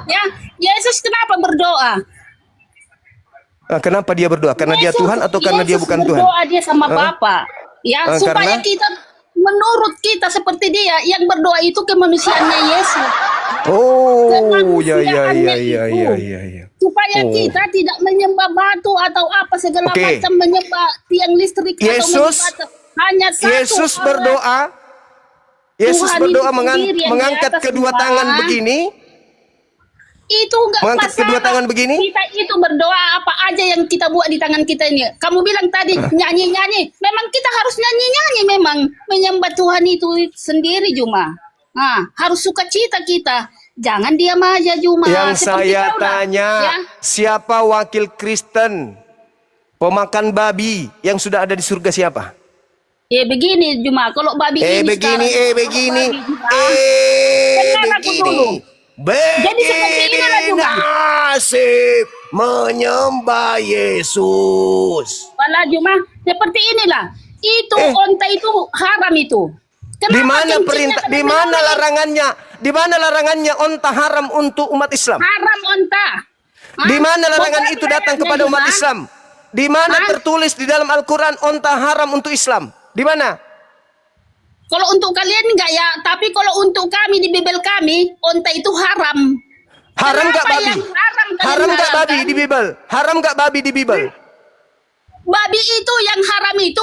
Ya, Yesus kenapa berdoa? Kenapa dia berdoa? Karena dia Tuhan atau karena dia bukan Tuhan? Berdoa dia sama Bapa. Ya, supaya Karena? kita menurut kita seperti dia yang berdoa itu kemanusiaannya Yesus. Oh, ya. Supaya kita tidak menyembah batu atau apa segala macam, menyembah tiang listrik Yesus, atau hanya satu Yesus Allah. berdoa. Yesus Tuhan berdoa itu sendiri yang di mengangkat atas kedua semua. tangan begini. Itu enggak Mengangkat masalah. kedua tangan begini. Kita itu berdoa apa aja yang kita buat di tangan kita ini. Kamu bilang tadi nyanyi-nyanyi. Memang kita harus nyanyi-nyanyi memang. Menyembah Tuhan itu sendiri Juma. Nah, harus sukacita kita. Jangan diam aja Juma. Yang Seperti saya kau dah, tanya, ya. siapa wakil Kristen pemakan babi yang sudah ada di surga siapa? Begini Juma, kalau babi ini Begini, sekarang, begini, dengar aku dulu. Jadi seperti inilah begini Juma. nasib menyembah Yesus. Wala Juma, seperti inilah. Itu onta itu haram itu. Kenapa Di mana kencingnya perintah? kena Di mana menarik? larangannya? Di mana larangannya onta haram untuk umat Islam? Haram onta. Hah? Di mana larangan Pokoknya itu datang ayatnya, kepada umat Juma. Islam? Di mana Hah? tertulis di dalam Al-Quran onta haram untuk Islam? Di mana? Kalau untuk kalian enggak ya, tapi kalau untuk kami di Bible kami, onta itu haram. Haram nggak Kenapa babi? yang haram kalian Haram nggak babi haramkan? di Bible? Haram nggak babi di Bible? Babi itu yang haram itu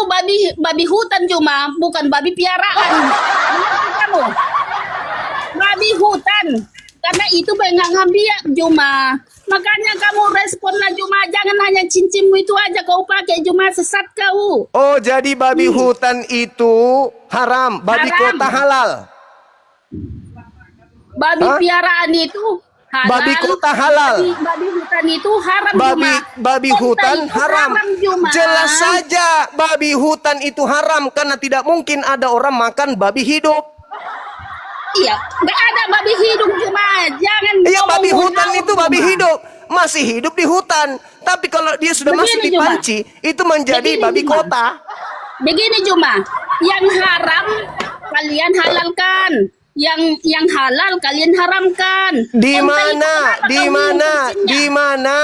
babi hutan Juma, bukan babi piaraan. Mengerti kamu? Babi hutan. Karena itu bengang biak Juma. Makanya kamu responlah Juma, jangan hanya cincinmu itu aja kau pakai Juma, sesat kau. Oh, jadi babi hutan itu haram, babi Haram. kota halal. Babi Hah? piaraan itu halal. Babi kota halal. Babi hutan itu haram Babi Juma. babi Onta hutan itu haram. Juma. Jelas saja babi hutan itu haram karena tidak mungkin ada orang makan babi hidup. Iya, nggak ada babi hidup Juma. Jangan. Iya, ngomong babi hutan ngawur, itu babi Juma. hidup, masih hidup di hutan. Tapi kalau dia sudah Begini, masuk di Juma. panci, itu menjadi Begini, babi Juma. kota. Begini Juma, yang haram kalian halalkan, yang halal kalian haramkan. Di Onta itu mana? kenapa Di kau mana? minum Di mana?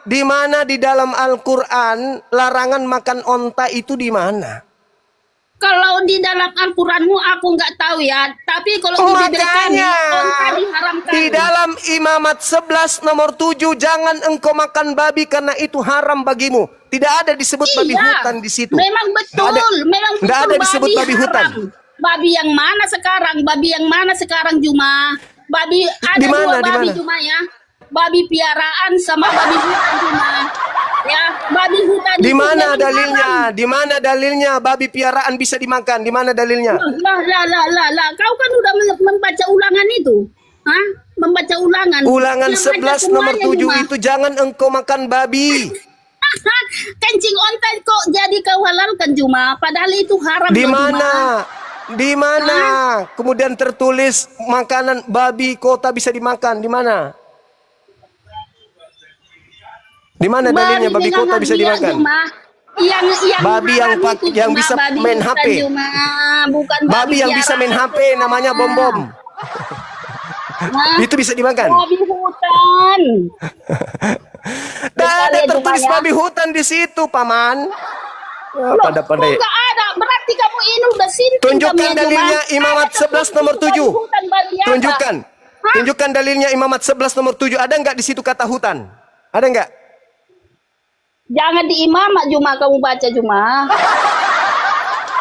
Di mana di dalam Al-Qur'an larangan makan onta itu di mana? Kalau di dalam Al-Quranmu aku nggak tahu ya, tapi kalau di Bible kami Makanya onta diharamkan. di dalam Imamat 11 nomor 7 jangan engkau makan babi karena itu haram bagimu. Tidak ada disebut babi hutan di situ. Memang betul, memang betul. Tidak ada disebut babi hutan. haram. Babi yang mana sekarang? Babi yang mana sekarang Juma? Babi ada Di mana, dua di babi mana? Juma ya. Babi piaraan sama babi hutan Juma. Ya, babi hutan. Di itu mana memang dalilnya? haram. Di mana dalilnya babi piaraan bisa dimakan? Di mana dalilnya? Lah. Kau kan udah membaca ulangan itu. Hah? Membaca ulangan. Ulangan Dia baca 11 nomor semuanya, 7 Juma. itu jangan engkau makan babi. Kencing onta kok jadi kau halalkan Juma, padahal itu haram Di loh, Juma. mana? Di mana? Kemudian tertulis makanan babi kota bisa dimakan. Di mana? Di mana dalilnya babi dengan kota bisa hadiah, dimakan? Juma. Yang Babi yang haram pak- itu, yang Juma, bisa babi main hutan, HP. Juma. Bukan Babi yang bisa main piaraan. HP namanya bom-bom. Nah, Itu bisa dimakan. babi hutan. Tidak ada Sekali, tertulis Juma, ya. babi hutan di situ, Paman. Loh, Pandai-pandai. kok nggak ada? Berarti kamu ini udah sinting Tunjukkan kamu ya, Juma. dalilnya Imamat Ada 11 tertulis nomor babi 7. hutan, babi apa? Tunjukkan. Hah? Tunjukkan dalilnya Imamat 11 nomor 7. Ada nggak di situ kata hutan? Ada nggak? Jangan di imamat Juma kamu baca Juma.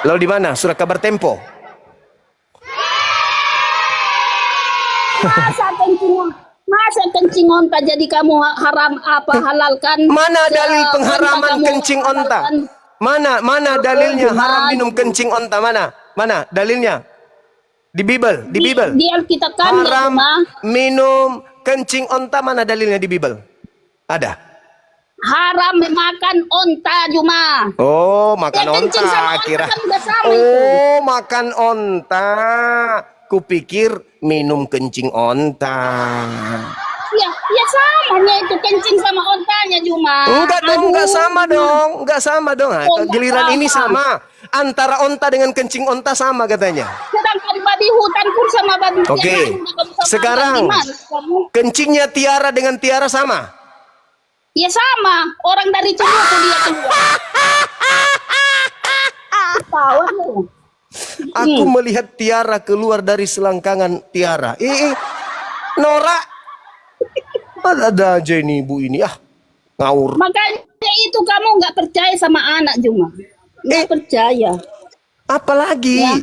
Lalu di mana? Surat kabar Tempo. Masa kencing onta jadi kamu haram apa halalkan? Mana dalil Onta pengharaman kamu kencing onta? halalkan. Mana dalilnya Juma. haram minum kencing onta? Mana dalilnya? Di Bible, di Bible. Di Alkitab kami Haram Juma. minum kencing onta, mana dalilnya di Bible? Ada. Haram makan onta Juma. Oh, makan Ya, kencing onta sama onta kira. kan udah sama itu. Oh, makan onta. Kupikir minum kencing onta. Ya samanya itu kencing sama ontanya Juma. Enggak dong, Aduh. enggak sama dong. Enggak sama dong. Oh, enggak Giliran ini sama. sama. antara onta dengan kencing onta sama katanya. Sedangkan babi hutan pun sama babi Oke. yang lain, kamu sama Sekarang gimana kamu? kencingnya Tiara dengan Tiara sama. Ya sama, orang dari Culuku dia keluar. Tahu lu. Aku melihat Tiara keluar dari selangkangan Tiara. Nora. Ada aja ini ibu ini. Ngawur. Makanya itu kamu nggak percaya sama anak Juma. Nggak percaya. Apalagi Ya.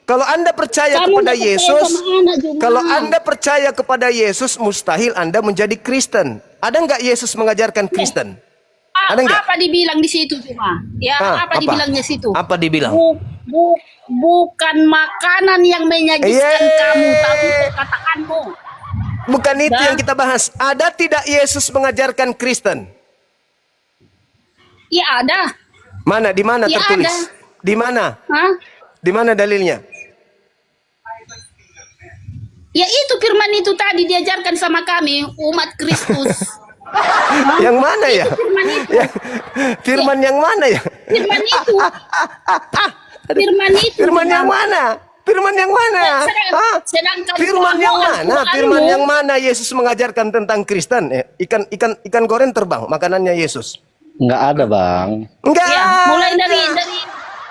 kalau Anda percaya Kamu kepada nggak percaya Yesus, sama anak Juma. kalau Anda percaya kepada Yesus, mustahil Anda menjadi Kristen. Ada nggak Yesus mengajarkan Kristen? Ada nggak? Apa dibilang di situ Juma? Ya, apa dibilangnya situ? Apa dibilang? Bukan makanan yang menyajikan kamu, tapi perkataanmu. Bukan itu yang kita bahas. Ada tidak Yesus mengajarkan Kristen? Ya ada. Mana? Di mana Ya, tertulis? ada. Di mana? Hah? Di mana dalilnya? Ya itu firman itu tadi diajarkan sama kami umat Kristus. Yang mana ya? Firman itu. Firman yang mana ya? Firman itu. Firman itu. Firman yang mana? Firman yang mana? Sedangkan Firman yang kamu mana? Al-Qur'anmu- Firman yang mana Yesus mengajarkan tentang Kristen? Ikan goreng terbang, makanannya Yesus. Nggak ada, Bang. Enggak. Ya, mulai dari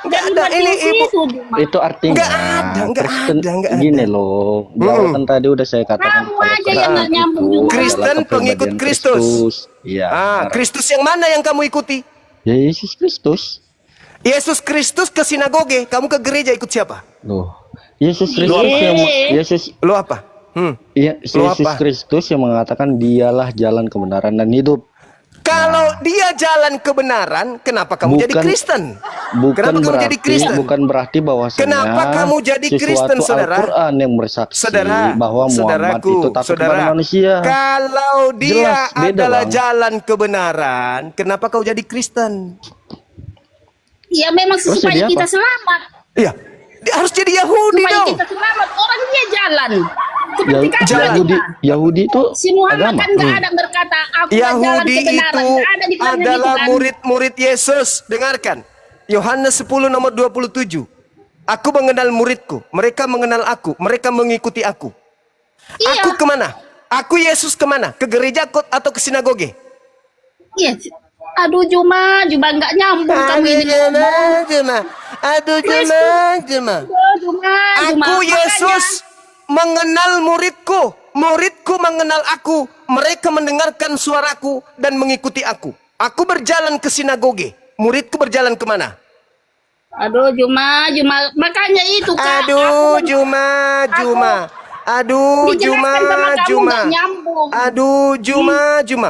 Nggak ada. Ini ibu. itu, Juma. Itu artinya Nggak ada, nggak Kristen ada, nggak ada. gini loh. Kan tadi udah saya katakan Kamu kalau aja yang Kristen nggak nyambung itu juga. adalah Kristen pengikut kepribadian Kristus. Iya. benar. Kristus yang mana yang kamu ikuti? Ya Yesus Kristus. Yesus Kristus ke sinagoge, kamu ke gereja ikut siapa? Loh. Yesus Kristus yang Yesus Lo apa? ya, Lo Yesus apa? Kristus yang mengatakan dialah jalan kebenaran dan hidup. Kalau dia jalan kebenaran, kenapa kamu jadi Kristen? Kenapa kamu jadi Kristen? Bukan berarti bahwasanya Kenapa kamu jadi Kristen, sesuatu saudara? Al-Qur'an yang bersaksi Saudara, bahwa Muhammad saudaraku, itu takut saudara, kepada manusia. kalau dia Jelas, beda, adalah Bang. jalan kebenaran, kenapa kau jadi Kristen? Ya memang Terus supaya jadi kita apa? selamat. Iya, dia harus jadi Yahudi Supaya dong. kita selamat. Orang dia jalan. Seperti kamu Yahudi, Juma. Yahudi itu Si Muhammad agama. kan nggak ada berkata aku jalan Yahudi kebenaran. itu Nggak ada di filmnya adalah gitu kan. murid-murid Yesus. Dengarkan. Yohanes 10 nomor 27. Aku mengenal muridku, mereka mengenal aku, mereka mengikuti aku. Iya. Aku kemana? Aku Yesus kemana? Ke gereja atau ke sinagoge? Iya. Aduh Juma nggak nyambung kamu ini. Juma. Aduh Juma. Juma. Aku Yesus mengenal muridku. Muridku mengenal aku. Mereka mendengarkan suaraku dan mengikuti aku. Aku berjalan ke sinagoge. Muridku berjalan kemana? Aduh Juma. Makanya itu Kak. Aduh Juma. Aduh Juma. Dijelaskan sama kamu nggak nyambung. Aduh Juma.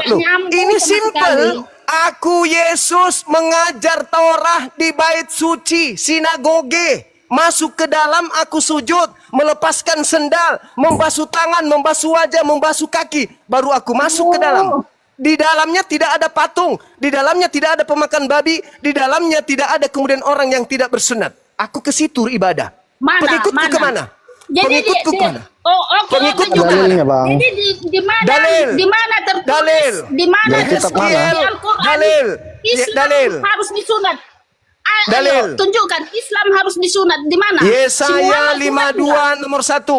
Loh, nyambung ini sama simpel. sekali. Aku Yesus mengajar Torah di bait suci sinagoge. Masuk ke dalam aku sujud, melepaskan sendal, membasuh tangan, membasuh wajah, membasuh kaki, baru aku masuk ke dalam. Di dalamnya tidak ada patung, di dalamnya tidak ada pemakan babi, di dalamnya tidak ada kemudian orang yang tidak bersunat. Aku ke situ ibadah. Pengikutku kemana? Pengikutku kemana? Pengikutku Dalilnya, Bang. Jadi di mana? Dalil. Di mana tertulis? Dalil. Di mana Dari kitab tertulis mana? di Al-Qur'an? Dalil. Islam Dalil. harus disunat. Dalil. Ayo, tunjukkan Islam harus disunat di mana? Yesaya Si Muhammad sunat 52 juga. nomor 1.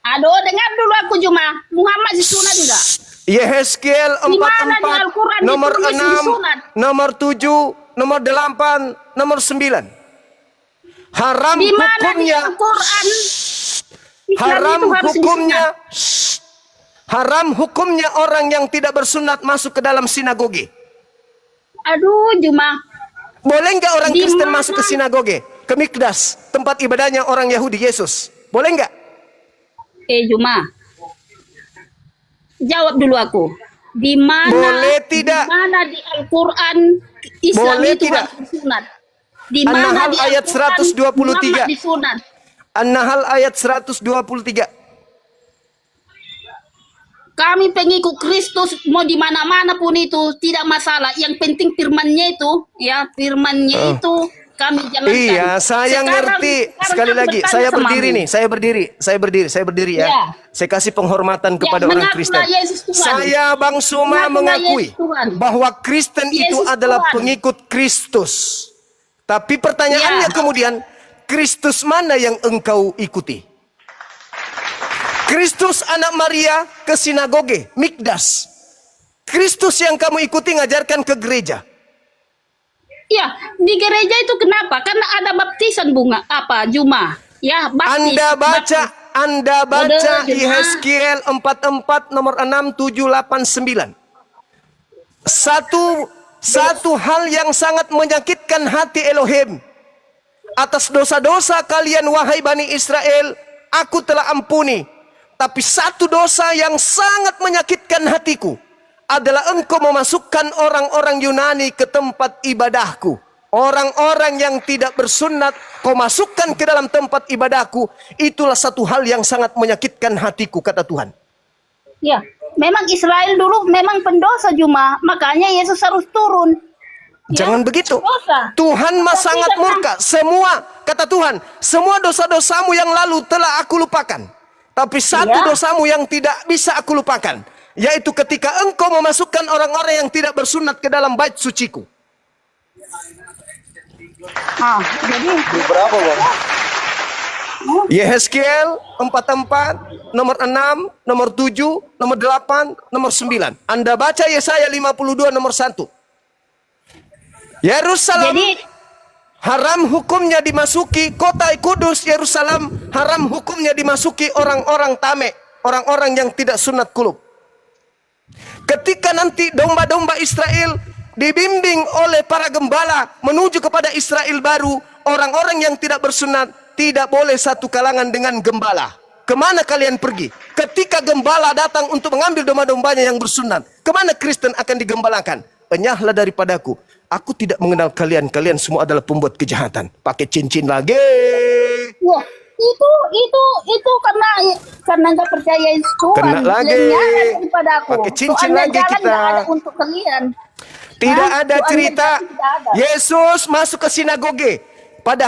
Aduh, dengar dulu aku Juma. Muhammad disunat juga. Yehezkiel Di mana di 44 Al-Quran nomor ditulis 6, disunat? nomor 7, nomor 8, nomor 9. Haram Di mana di hukumnya. Al-Quran? Islam Haram itu harus hukumnya. disunat. Haram hukumnya orang yang tidak bersunat masuk ke dalam sinagoge. Aduh, Juma. Boleh nggak orang Di Kristen mana? masuk ke sinagoge? Ke Mikdas, tempat ibadahnya orang Yahudi Yesus. Boleh nggak? Juma. Jawab dulu aku. Di mana? Boleh tidak? Di mana di Al-Quran Islam Boleh itu tidak? harus disunat? Di mana An-Nahl di ayat Al-Quran 123. Muhammad disunat? An-Nahl ayat 123. Kami pengikut Kristus mau di mana-mana pun itu tidak masalah. Yang penting firman-Nya itu, ya firman-Nya itu kami jalankan. Iya, saya ngerti. Sekali aku lagi, bertanya saya sama berdiri kamu. nih. Saya berdiri ya. Ya. Saya kasih penghormatan kepada orang mengakulah Kristen. Yesus Tuhan. Saya Bang Suma Mengakulah mengakui Yesus Tuhan. bahwa Kristen itu Yesus adalah Tuhan. pengikut Kristus. Tapi pertanyaannya kemudian, Kristus mana yang engkau ikuti? Kristus anak Maria ke sinagoge, mikdas. Kristus yang kamu ikuti ngajarkan ke gereja. Ya, di gereja itu kenapa? Karena ada baptisan bunga apa Juma. Ya, baptis. Anda baca Udah, Juma. Yehezkiel 44 nomor 6, 7, 8, 9. Satu hal yang sangat menyakitkan hati Elohim. Atas dosa-dosa kalian wahai Bani Israel, aku telah ampuni. Tapi satu dosa yang sangat menyakitkan hatiku adalah engkau memasukkan orang-orang Yunani ke tempat ibadahku. Orang-orang yang tidak bersunat kau masukkan ke dalam tempat ibadahku. Itulah satu hal yang sangat menyakitkan hatiku, kata Tuhan. Ya, memang Israel dulu memang pendosa Juma, makanya Yesus harus turun. Jangan begitu. Dosa. Tuhan sangat murka. Semua, kata Tuhan, semua dosa-dosamu yang lalu telah aku lupakan. Tapi satu dosamu yang tidak bisa aku lupakan, yaitu ketika engkau memasukkan orang-orang yang tidak bersunat ke dalam bait suciku. Jadi Berapa bang? Yehezkiel 44, nomor 6, nomor 7, nomor 8, nomor 9. Anda baca Yesaya 52 nomor 1. Yerusalem haram hukumnya dimasuki, kota kudus Yerusalem haram hukumnya dimasuki orang-orang tamek, orang-orang yang tidak sunat kulub. Ketika nanti domba-domba Israel dibimbing oleh para gembala menuju kepada Israel baru, orang-orang yang tidak bersunat tidak boleh satu kalangan dengan gembala. Kemana kalian pergi? Ketika gembala datang untuk mengambil domba-dombanya yang bersunat, kemana Kristen akan digembalakan? Enyahlah daripadaku. Aku tidak mengenal kalian. Kalian semua adalah pembuat kejahatan. Pakai cincin lagi. wah, itu karena nggak percaya Tuhan. Kena lagi. Nyala daripada aku. Pakai cincin Soalnya lagi jalan kita. nggak ada untuk kalian. Tidak ada Soalnya cerita jalan tidak ada. Yesus masuk ke sinagoge. Pada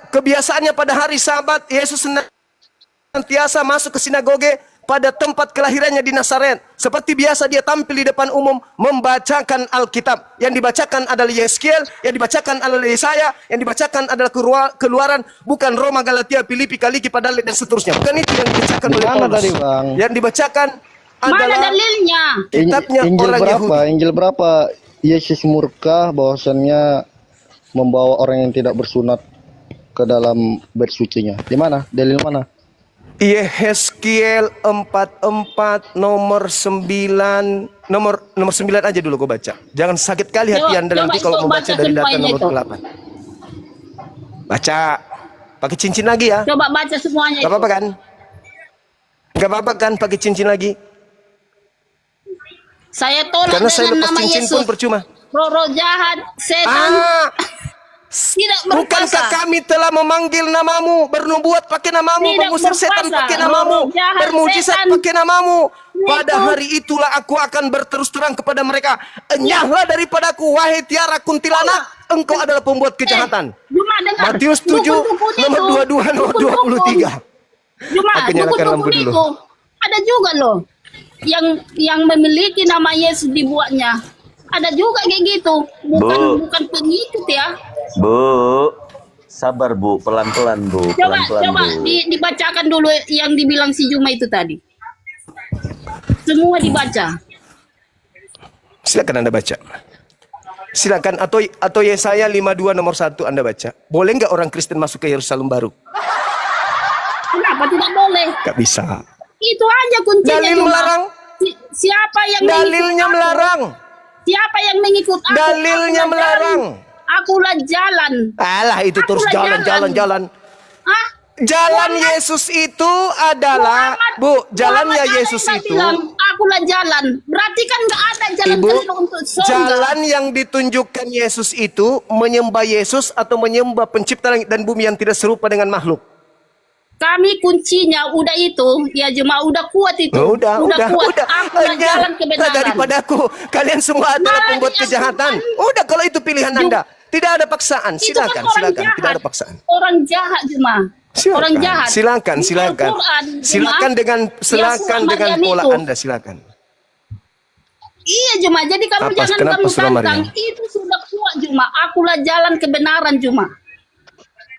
kebiasaannya pada hari Sabat, Yesus senantiasa masuk ke sinagoge pada tempat kelahirannya di Nazaret. Seperti biasa dia tampil di depan umum membacakan Alkitab. Yang dibacakan adalah Yehezkiel, yang dibacakan adalah Yesaya, yang dibacakan adalah Keluaran, bukan Roma, Galatia, Filipi, Kaliki, Padale dan seterusnya. Bukan itu yang dibacakan oleh Mana Paulus. tadi, Bang? Yang dibacakan Mana adalah dalilnya? kitabnya Injil orang berapa? Yahudi. Injil berapa? Yesus murka bahwasannya membawa orang yang tidak bersunat ke dalam bait sucinya. Di mana? Dalil mana? Yehezkiel 44 nomor 9 nomor 9 aja dulu gue baca. Jangan sakit kali hati Anda nanti kalau membaca dari data nomor 8. Baca. Pakai cincin lagi ya. Coba baca semuanya. Gak apa-apa kan? Gak apa-apa kan pakai cincin lagi? Saya tolak Karena saya dengan lepas nama cincin Yesus. pun percuma. Roh jahat, setan tidak berkuasa. Bukankah kami telah memanggil namamu, bernubuat pakai namamu, Tidak mengusir setan berkuasa. pakai namamu, Roh jahat, bermujizat setan. pakai namamu. Pada Itu. hari itulah aku akan berterus terang kepada mereka, enyahlah daripadaku, wahai tiara kuntilanak, engkau adalah pembuat kejahatan. Juma dengar. Matius 7 Dukun-dukun nomor itu. 22 nomor Dukun-dukun. 23. Juma, Aku nyalakan lampu dukun-dukun dulu. itu ada juga loh yang memiliki nama Yesus dibuatnya. Ada juga kayak gitu. Bukan pengikut ya. Bu, sabar Bu, pelan-pelan Bu, Coba pelan-pelan Bu. dibacakan dulu yang dibilang si Juma itu tadi. Semua dibaca. Silakan Anda baca. Silakan atau Yesaya 52 nomor 1 Anda baca. Boleh nggak orang Kristen masuk ke Yerusalem baru? Kenapa tidak boleh? Gak bisa. Itu aja kuncinya. Dalil Juma. melarang. Siapa yang Dalilnya mengikut aku? melarang. Siapa yang mengikut aku? Dalilnya Akulah melarang. jalan. Akulah jalan. Alah itu terus Akulah jalan. Hah? Jalan Yesus itu adalah, Bu, jalannya Muhammad Yesus ada yang itu, bilang, akulah jalan. Berarti kan nggak ada jalan Ibu, keluar untuk surga. jalan yang ditunjukkan Yesus itu menyembah Yesus atau menyembah pencipta langit dan bumi yang tidak serupa dengan makhluk. Kami kuncinya udah itu, ya Juma udah kuat itu. Udah. kuat. Akulah jalan kebenaran. Daripadaku, kalian semua adalah Nah, pembuat yang kejahatan. Tuhan. Udah kalau itu pilihan Anda, tidak ada paksaan. Itu kan Silakan, orang silakan, jahat. tidak ada paksaan. Orang jahat Juma. Orang jahat. Silakan. Di Al-Quran, Juma, Silakan dengan Yahshua dengan Maryam pola itu. Anda, silakan. Iya Juma, jadi kamu Apa? jangan Kenapa kamu Surah tantang. Maryam? Itu sudah kuat Juma. Akulah jalan kebenaran Juma.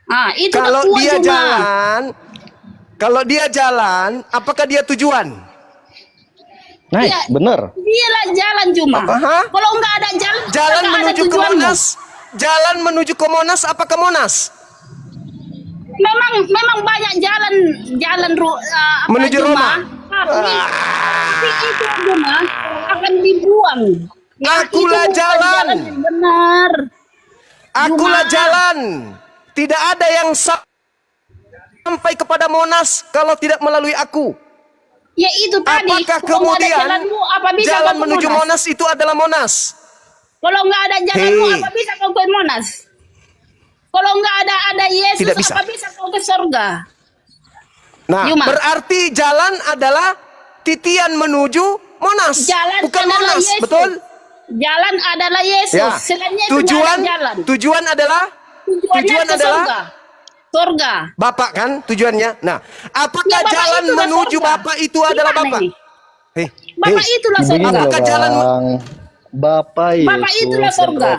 Ah, itu Kalau kuat, dia Juma. jalan, kalau dia jalan, apakah dia tujuan? Nah, Iya. bener. Dialah jalan Juma. Apa, ha? Kalau nggak ada jalan, Jalan nggak ada menuju ke tujuanmu. Monas. Jalan menuju ke Monas, apa ke Monas? Memang banyak jalan Menuju Juma. Roma. Tapi itu Juma akan dibuang. Akulah itu bukan jalan. yang benar. Akulah Juma. jalan. Tidak ada yang sampai kepada Monas kalau tidak melalui aku. Ya itu tadi. Apakah Kalau nggak ada kemudian jalanmu, apa bisa jalan kau ke menuju Monas itu adalah Monas? Kalau nggak ada jalanmu, Hei. apa bisa kau ke Monas? Kalau nggak ada Yesus, Tidak bisa. apa bisa kau ke surga? Nah, Yuma. berarti jalan adalah titian menuju Monas, Jalan bukan adalah Monas, Yesus. betul? Jalan adalah Yesus. Ya. Selainnya itu nggak ada jalan. Tujuan adalah Tujuannya tujuan ke adalah surga. Surga. Bapak kan tujuannya. Nah, apakah Ya, Bapak jalan itulah menuju surga. Bapak itu adalah Gimana Bapak? ini? Hei, Bapak itulah Begini surga. loh, Apakah jalan- Bang. Bapak Yesus. Bapak itulah dan surga.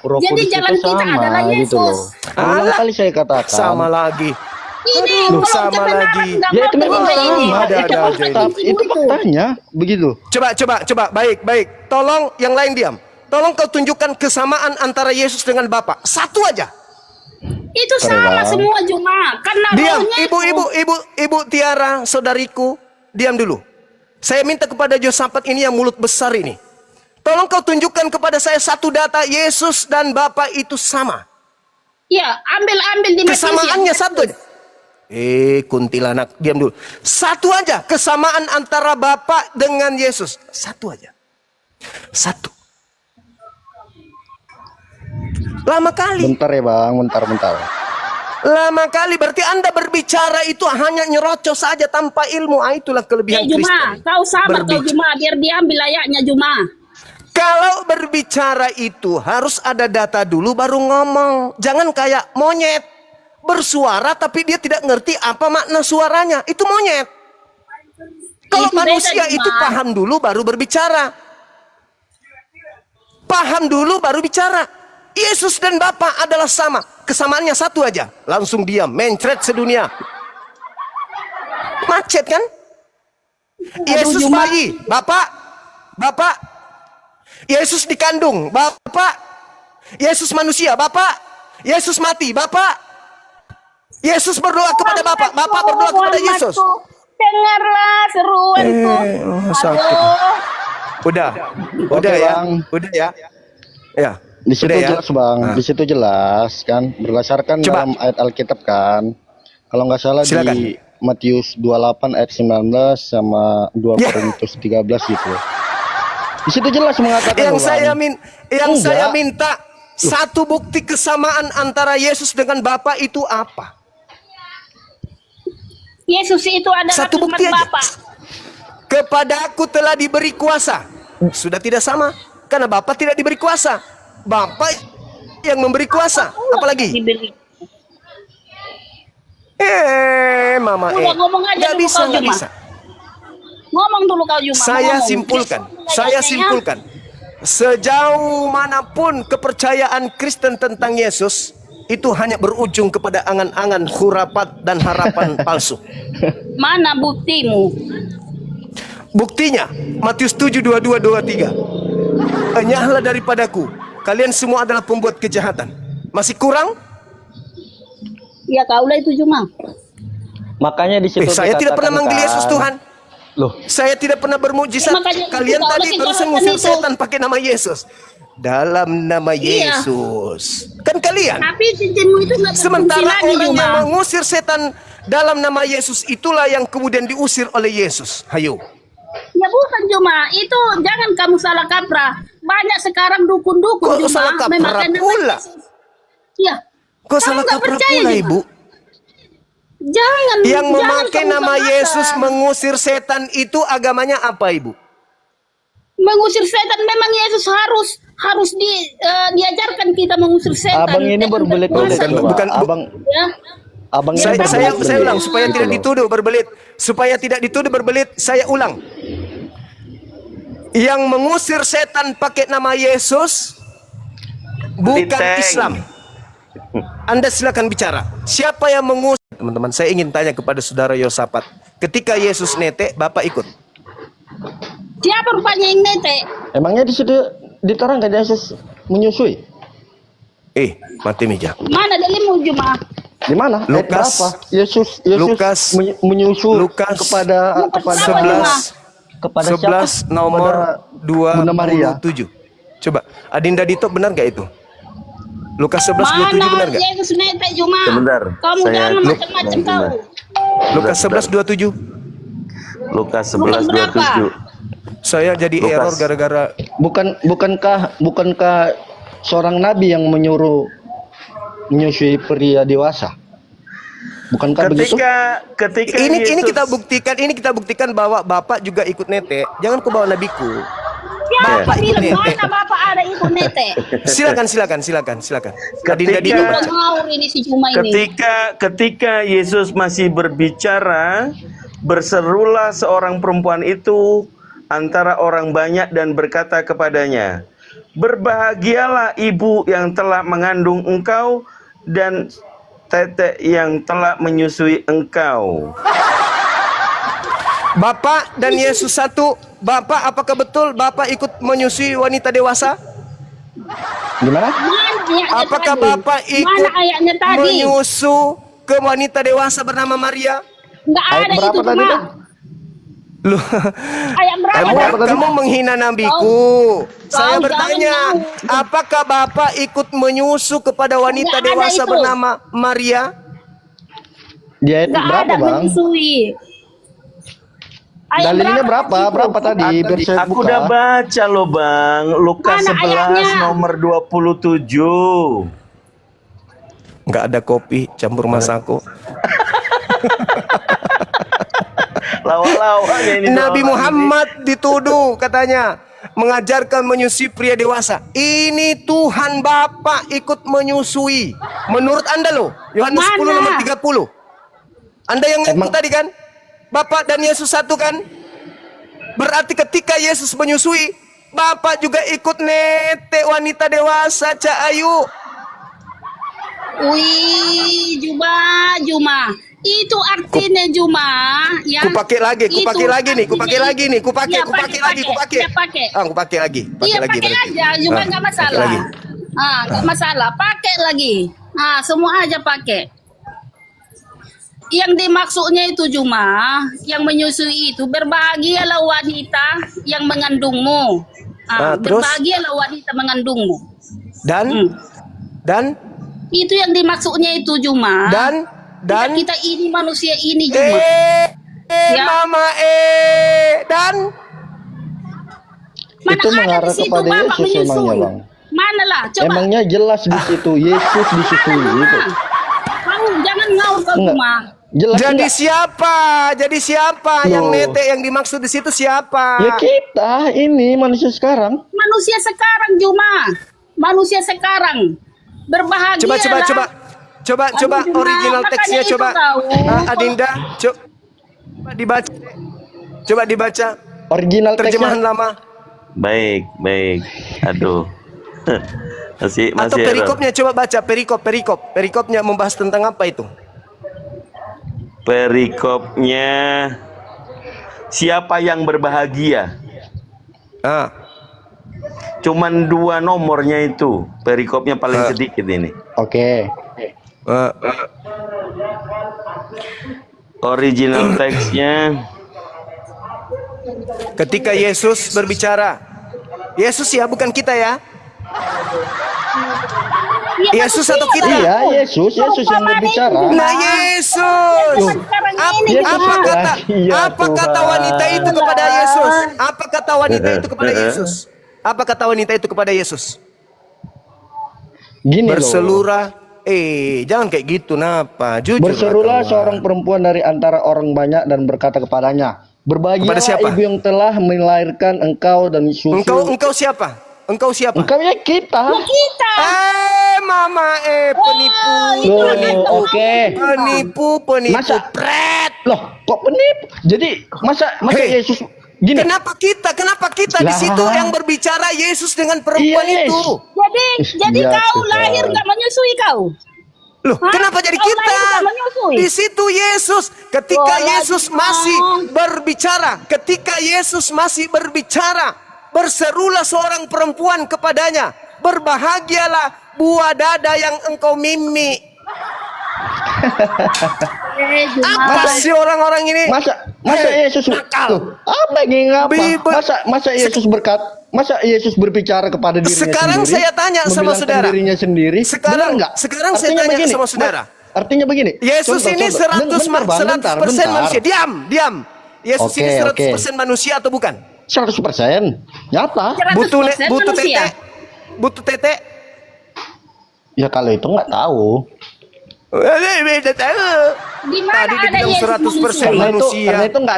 Roh Jadi Kudus jalan itu kita sama, adalah gitu Yesus. loh. Ulang Alah. kali saya katakan. sama lagi. Ini Aduh, kalau sama kebenaran lagi. nggak Ya mau itu memang terima ini. sama. Ada, Itu ada, fakta. ada. Itu faktanya. Begitu. Coba, baik. Tolong yang lain diam. Tolong kau tunjukkan kesamaan antara Yesus dengan Bapak. Satu aja. Itu sama Bang. semua Juma. Karena Diam, rohnya itu- ibu Tiara, saudariku, diam dulu. Saya minta kepada Josafat ini yang mulut besar ini. Tolong kau tunjukkan kepada saya satu data Yesus dan Bapa itu sama. Ya, ambil di Matius. Kesamaannya satu aja. Kuntilanak, diam dulu. Satu aja kesamaan antara Bapa dengan Yesus. Satu aja. Satu. Lama kali. Bentar ya Bang, bentar. Lama kali berarti Anda berbicara itu hanya nyerocos saja tanpa ilmu. Itulah kelebihan Juma, Kristen. kau sabar kau Berbicara. Juma, biar diambil ayatnya Juma. Kalau berbicara itu harus ada data dulu baru ngomong. Jangan kayak monyet. Bersuara tapi dia tidak ngerti apa makna suaranya. Itu monyet. Kalau Itu beda, manusia Juma. itu paham dulu baru berbicara. Paham dulu baru bicara. Yesus dan Bapa adalah sama. Kesamaannya satu aja. Langsung diam. Mencret sedunia. Macet kan? Yesus Juma. bayi. Bapak. Yesus dikandung. Bapak. Yesus manusia. Bapak. Yesus mati. Bapak. Yesus berdoa kepada Bapak. Bapak berdoa kepada Yesus. Dengarlah seruanku. Sakit. Udah Oke, ya. Bang. Udah ya. Ya. Di situ Udah ya? jelas Bang, Nah. di situ jelas kan berdasarkan Coba. dalam ayat Alkitab kan. Kalau nggak salah Silakan. di Matius 28 ayat 19 sama 2 Ya. Korintus 13 gitu. Di situ jelas mengatakan Yang loh, saya Bang. yang saya Enggak. minta satu bukti kesamaan antara Yesus dengan Bapa itu apa? Yesus itu adalah Satu firman bukti aja. Bapa. Kepadaku telah diberi kuasa. Sudah tidak sama karena Bapa tidak diberi kuasa. Bapa yang memberi kuasa. Apalagi? Diberi. Mama Udah, ngomong aja Nggak dulu bisa, kau, nggak Juma. bisa. Ngomong dulu kau Juma. Saya ngomong. simpulkan. Yesus Saya ayatnya, ya. simpulkan. Sejauh manapun kepercayaan Kristen tentang Yesus itu hanya berujung kepada angan-angan, khurafat dan harapan palsu. Mana buktimu? Buktinya Matius 7:22-23. Enyahlah daripadaku, kalian semua adalah pembuat kejahatan. Masih kurang? Ya kaulah itu Juma. Makanya di situ Saya tidak pernah dikatakan manggil kan, Yesus Tuhan. Loh, Saya tidak pernah bermujizat. Ya, makanya itu Kalian kalau tadi kejahatan barusan ngusir itu. setan pakai nama Yesus. Dalam nama Iya. Yesus. Kan kalian. Tapi cincinmu itu nggak berfungsi Sementara lagi orang Juma. yang mengusir setan dalam nama Yesus itulah yang kemudian diusir oleh Yesus. Hayo. Ya bukan Juma, itu jangan kamu salah kaprah. Banyak sekarang dukun-dukun Kok Juma salah kaprah memakai nama pula? Yesus. Iya. Kok Kamu salah nggak kaprah percaya, pula, Juma? Ibu? Jangan. Yang jangan memakai kamu nama samakan. Yesus mengusir setan itu agamanya apa, Ibu? Mengusir setan memang Yesus harus diajarkan kita mengusir setan. Abang ini Setan berbelit-belit berkuasa. coba. bukan- Abang Ya. abang ini Saya berbelit-belit. ulang supaya Gitu tidak loh. dituduh berbelit. Supaya tidak dituduh berbelit, saya ulang. Yang mengusir setan pakai nama Yesus bukan Diteng. Islam. Anda silakan bicara. Siapa yang mengusir? Teman-teman, saya ingin tanya kepada saudara Yosafat. Ketika Yesus netek, Bapak ikut? Siapa rupanya yang netek? Emangnya di situ diterangkan Yesus menyusui? Mati meja. Mana dalimu Juma? Di mana? Ayat Lukas. berapa? Yesus Lukas. menyusul Lukas. kepada Lukas 11 kepada 11 siapa? nomor Bunda Maria. 27. Coba, Adinda Dito benar nggak itu? Lukas 11 27 benar Mana nggak? Yesus netek Juma? Sebentar, Kamu saya- jangan Luk- macam-macam sebentar. kau. Lukas 11 27. Lukas 11 27. Saya jadi Lukas. error gara-gara Bukankah seorang nabi yang menyuruh menyusui pria dewasa? Bukankah begitu? Ketika ini Yesus, kita buktikan bahwa Bapak juga ikut netek. Jangan kau bawa nabiku. Siapa Bapak ikut bilang netek. mana bapak ada ikut netek? Silakan. Adinda Ketika- Dito baca. Ngawur ini si Juma ini. ketika Yesus masih berbicara, berserulah seorang perempuan itu antara orang banyak dan berkata kepadanya, "Berbahagialah ibu yang telah mengandung engkau dan tetek yang telah menyusui engkau." Bapak dan Yesus satu. Bapak, apakah betul Bapak ikut menyusui wanita dewasa? Gimana? Mana ayatnya Apakah tadi? Bapak ikut Mana ayatnya tadi? menyusu ke wanita dewasa bernama Maria? Enggak Ayat ada berapa itu tadi, Juma. Dah? Loh, Ayat berapa? kamu, Dah? kamu menghina nabiku. Saya bertanya, apakah Bapak ikut menyusu kepada wanita Nggak ada dewasa itu. bernama Maria? Di ayat Enggak berapa, ada Bang? menyusui. Ayat Dalilnya berapa? itu? Berapa tadi? Biar saya Aku buka. udah baca loh Bang, Lukas Mana 11 ayatnya? nomor 27. Nggak ada kopi campur masako. Lawa-lawanya ini Nabi orang Muhammad dituduh katanya mengajarkan menyusui pria dewasa. Ini Tuhan Bapak ikut menyusui. Menurut Anda loh, Yohanes 10 Mana? nomor 30. Anda yang ngaku Emang- tadi kan? Bapak dan Yesus satu kan? Berarti ketika Yesus menyusui, Bapak juga ikut netek wanita dewasa, Cak Ayu. Wih, Juma. Itu artinya Juma ya. Kupakai lagi nih. Iya, pakai. Kupakai Iya, pakai. Kupakai lagi. Iya, pakai berarti. aja, Juma Ah, nggak pakai masalah. lagi. Nggak masalah, pakai lagi. Semua aja pakai. Yang dimaksudnya itu Juma, yang menyusui itu berbahagialah wanita yang mengandungmu. Terus? Berbahagialah wanita mengandungmu. Dan Itu yang dimaksudnya itu Juma. dan kita ini manusia ini Juma. Ya. Mama dan Mana Itu ada mengarah di situ kepada Bapak Yesus menyusui? emangnya, Bang. Mana lah? Coba. Emangnya jelas di situ Yesus disusui itu. Kamu jangan ngawur kau Enggak. Juma. Jelas jadi enggak? siapa yang Loh. netek yang dimaksud di situ siapa? Ya kita ini manusia sekarang. Manusia sekarang Juma. Manusia sekarang. Berbahagia. Coba Aduh, original makanya teksnya itu coba. tahu. Adinda, coba dibaca. Coba dibaca Original terjemahan teksnya. lama Baik. Aduh. masih atau error. perikopnya coba baca perikop. Perikopnya membahas tentang apa itu? Perikopnya siapa yang berbahagia? Cuman 2 nomornya itu. Perikopnya paling sedikit ini. Oke. Original teksnya Ketika Yesus berbicara. Yesus ya, bukan kita ya. Iya, Yesus manusia, atau kita? Bang. Iya, Yesus yang berbicara. Nah, Yesus. Sekarang Apa, ini, Yesus apa ya. kata Iya, apa Tuhan. kata wanita itu kepada Yesus? Apa kata wanita itu kepada Yesus? Apa kata wanita itu kepada Yesus? Gini loh. Berselurah. Jangan kayak gitu napa. Jujur. Berserulah kawan. seorang perempuan dari antara orang banyak dan berkata kepadanya, Kepada "Berbahagialah siapa? ibu yang telah melahirkan engkau dan susu." Engkau siapa? Engkau siapa? Engkau ya kita. Kita. Mama penipu. Loh, oke. Penipu. Masa- Pret. Loh, kok penipu? Jadi masa Hei. Yesus Gini. Kenapa kita di Lah. situ yang berbicara Yesus dengan perempuan Yes. itu? Jadi Ya, kau Tuhan. lahir nggak menyusui kau? Loh, Hah? kenapa jadi Kau kita? lahir nggak menyusui? Di situ Yesus, ketika Oh, Yesus lagi, masih oh. berbicara, ketika Yesus masih berbicara, berserulah seorang perempuan kepadanya, berbahagialah buah dada yang engkau mimi. Juma. Apa sih orang-orang ini? Masa Yesus nakal. Tuh, apa yang ngapa? Bible. Masa Yesus masa Yesus berbicara kepada dirinya Sekarang sendiri? saya tanya sama membilangkan saudara. dirinya sendiri. Sekarang- Benar nggak? sekarang saya Artinya tanya sama saudara. Artinya begini. Yesus Contoh, ini contoh. 100% manusia. Diam. Yesus Oke, ini 100% oke. manusia atau bukan? 100%. Nyata. 100% Butuh manusia. tete. Butuh tete. Ya kalau itu nggak tahu. Beda tahu. Di mana Tadi ada dibilang Yesus 100% manusia? Karena itu nggak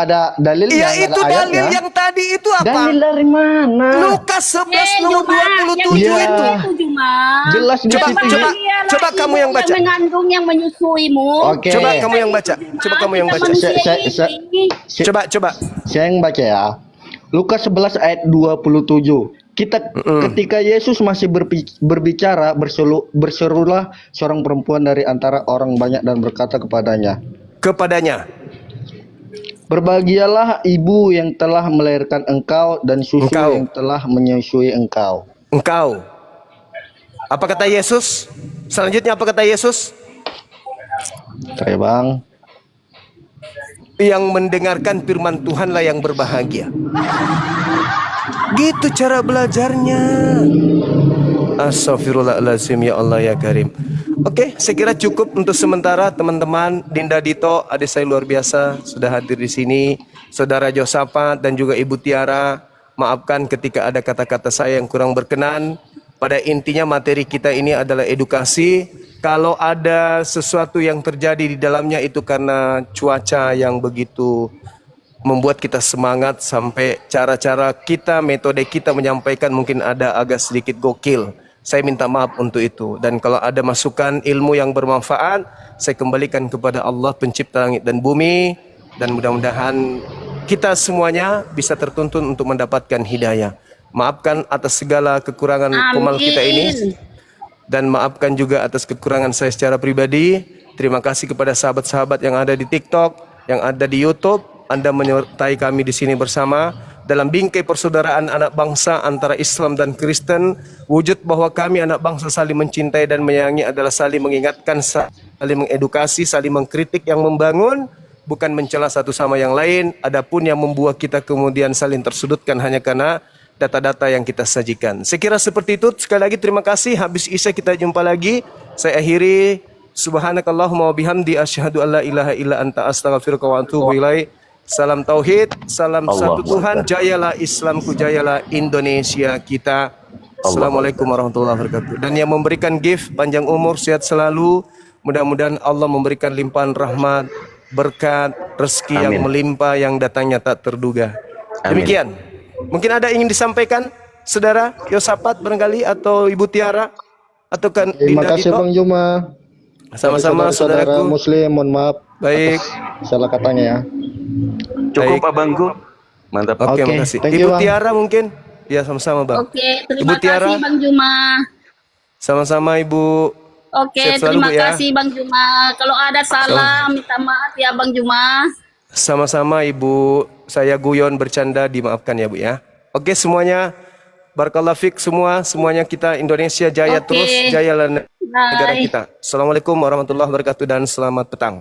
ada dalil. Iya, itu dalil yang tadi itu apa? Dalil dari mana? Lukas 11 nomor Juma, 27 Iya. itu. Juma. Jelas di Coba, situ. coba. Dialah kamu ibu yang baca. mengandung yang menyusuimu. Oke. Coba kamu yang baca. Coba kamu yang baca. Saya- Coba. Saya yang baca ya. Lukas 11 ayat 27. Ketika Yesus masih berbicara, berserulah seorang perempuan dari antara orang banyak dan berkata kepadanya, "Berbahagialah ibu yang telah melahirkan engkau dan susu Engkau. yang telah menyusui engkau." Engkau. Apa kata Yesus? Selanjutnya apa kata Yesus? Oke, Bang. Yang mendengarkan firman Tuhanlah yang berbahagia. Gitu cara belajarnya. Astagfirullahaladzim, ya Allah ya Karim. Oke, saya kira cukup untuk sementara teman-teman. Dinda Dito, adik saya luar biasa sudah hadir di sini. Saudara Josafat dan juga Ibu Tiara, maafkan ketika ada kata-kata saya yang kurang berkenan. Pada intinya materi kita ini adalah edukasi. Kalau ada sesuatu yang terjadi di dalamnya itu karena cuaca yang begitu membuat kita semangat sampai cara-cara kita, metode kita menyampaikan mungkin ada agak sedikit gokil. Saya minta maaf untuk itu. Dan kalau ada masukan ilmu yang bermanfaat, saya kembalikan kepada Allah pencipta langit dan bumi. Dan mudah-mudahan kita semuanya bisa tertuntun untuk mendapatkan hidayah. Maafkan atas segala kekurangan kumal kita ini. Dan maafkan juga atas kekurangan saya secara pribadi. Terima kasih kepada sahabat-sahabat yang ada di TikTok, yang ada di YouTube. Anda menyertai kami di sini bersama dalam bingkai persaudaraan anak bangsa antara Islam dan Kristen. Wujud bahwa kami anak bangsa saling mencintai dan menyayangi adalah saling mengingatkan, saling mengedukasi, saling mengkritik yang membangun, bukan mencela satu sama yang lain. Adapun yang membuat kita kemudian saling tersudutkan hanya karena data-data yang kita sajikan. Saya kira seperti itu. Sekali lagi terima kasih. Habis Isya kita jumpa lagi. Saya akhiri. Subhanakallahumma wa bihamdi asyhadu an la ilaha illa anta astaghfiruka wa atubu ilaik. Salam tauhid, salam satu Tuhan. Jayalah Islamku, jayalah Indonesia kita. Assalamualaikum warahmatullahi wabarakatuh. Dan yang memberikan gift panjang umur, sehat selalu. Mudah-mudahan Allah memberikan limpahan rahmat, berkat, rezeki yang melimpah yang datangnya tak terduga. Demikian. Mungkin ada ingin disampaikan, saudara Yosafat barangkali atau Ibu Tiara atau kan Terima Dinda kasih Dito? Bang Juma. Sama-sama Saudara saudaraku. Muslim, mohon maaf Baik. atas salah katanya ya. Cukup Baik. abangku. Mantap. Oke, Oke, makasih. thank you, Ibu Bang. Tiara mungkin? Ya, sama-sama, Bang. Oke, terima Ibu Tiara. kasih Bang Juma. Sama-sama Ibu. Oke, Sehat selalu, terima Bu, ya. kasih Bang Juma. Kalau ada salah, minta maaf ya Bang Juma. Sama-sama Ibu. Saya guyon bercanda, dimaafkan ya Bu ya. Oke semuanya. Barakallahu fik semuanya kita Indonesia jaya Oke. terus, jayalah negara Bye. kita. Assalamualaikum warahmatullahi wabarakatuh dan selamat petang.